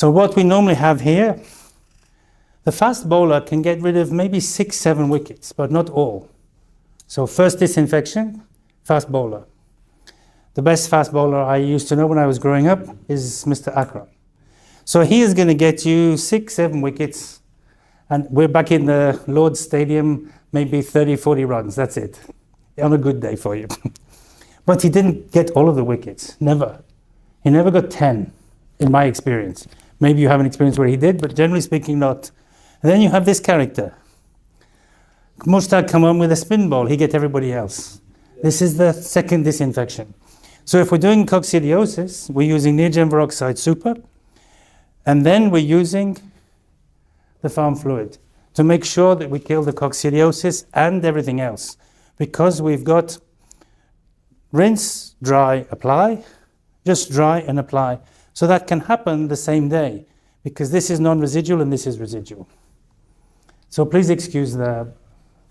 So what we normally have here, the fast bowler can get rid of maybe 6, 7 wickets, but not all. So first disinfection, fast bowler. The best fast bowler I used to know when I was growing up is Mr. Akram. So he is going to get you 6, 7 wickets, and we're back in the Lord's Stadium, maybe 30, 40 runs, that's it, on a good day for you. But he didn't get all of the wickets, never. He never got 10, in my experience. Maybe you have an experience where he did, but generally speaking, not. And then you have this character. Mushtaq come on with a spin ball, he get everybody else. This is the second disinfection. So if we're doing coccidiosis, we're using Neogen peroxide super, and then we're using the farm fluid to make sure that we kill the coccidiosis and everything else. Because we've got rinse, dry, apply, just dry and apply. So that can happen the same day, because this is non-residual and this is residual. So please excuse the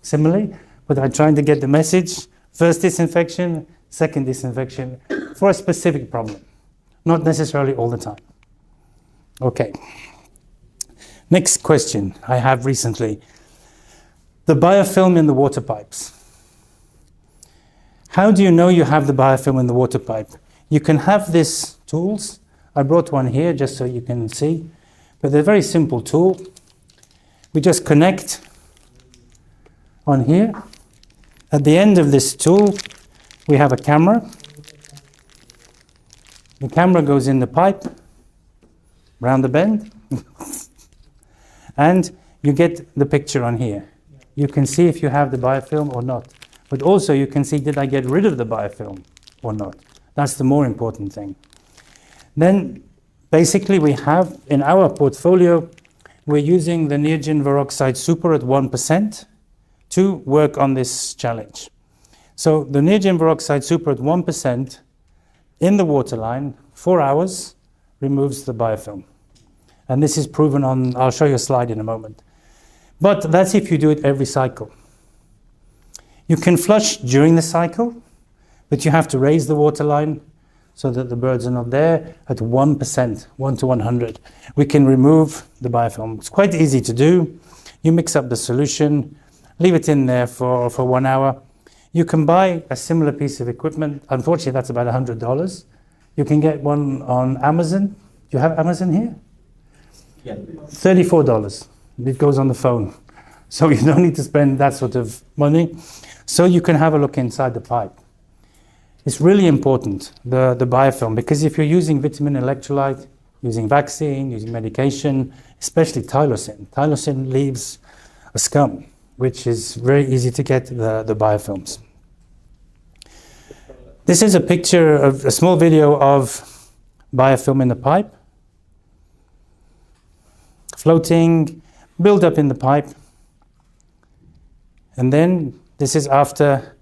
simile, but I'm trying to get the message. First disinfection, second disinfection for a specific problem, not necessarily all the time. Okay. Next question I have recently. The biofilm in the water pipes. How do you know you have the biofilm in the water pipe? You can have these tools. I brought one here just so you can see, but they're a very simple tool. We just connect on here. At the end of this tool, we have a camera. The camera goes in the pipe, round the bend, and you get the picture on here. You can see if you have the biofilm or not. But also you can see, did I get rid of the biofilm or not? That's the more important thing. Then basically we have in our portfolio, we're using the Neogen peroxide super at 1% to work on this challenge. So the Neogen peroxide super at 1% in the waterline, 4 hours, removes the biofilm. And this is proven on, I'll show you a slide in a moment. But that's if you do it every cycle. You can flush during the cycle, but you have to raise the waterline so that the birds are not there at 1%, 1 to 100. We can remove the biofilm. It's quite easy to do. You mix up the solution, leave it in there for 1 hour. You can buy a similar piece of equipment. Unfortunately, that's about $100. You can get one on Amazon. Do you have Amazon here? Yeah. $34. It goes on the phone. So you don't need to spend that sort of money. So you can have a look inside the pipe. It's really important, the biofilm, because if you're using vitamin electrolyte, using vaccine, using medication, especially tylosin leaves a scum, which is very easy to get the biofilms. This is a picture of a small video of biofilm in the pipe. Floating, build up in the pipe. And then this is after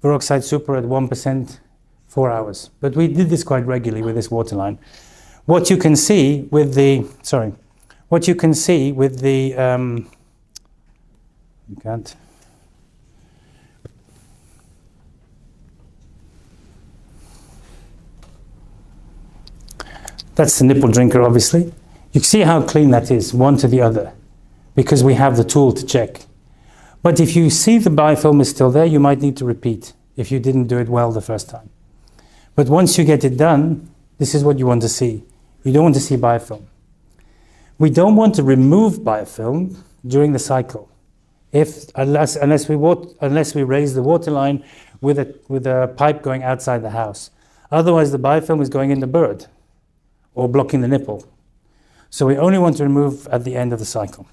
peroxide super at 1%, 4 hours. But we did this quite regularly with this waterline. What you can see with the, you can't. That's the nipple drinker, obviously. You see how clean that is, one to the other, because we have the tool to check. But if you see the biofilm is still there, you might need to repeat if you didn't do it well the first time. But once you get it done, this is what you want to see. You don't want to see biofilm. We don't want to remove biofilm during the cycle, unless we raise the waterline with a pipe going outside the house. Otherwise, the biofilm is going in the bird or blocking the nipple. So we only want to remove at the end of the cycle.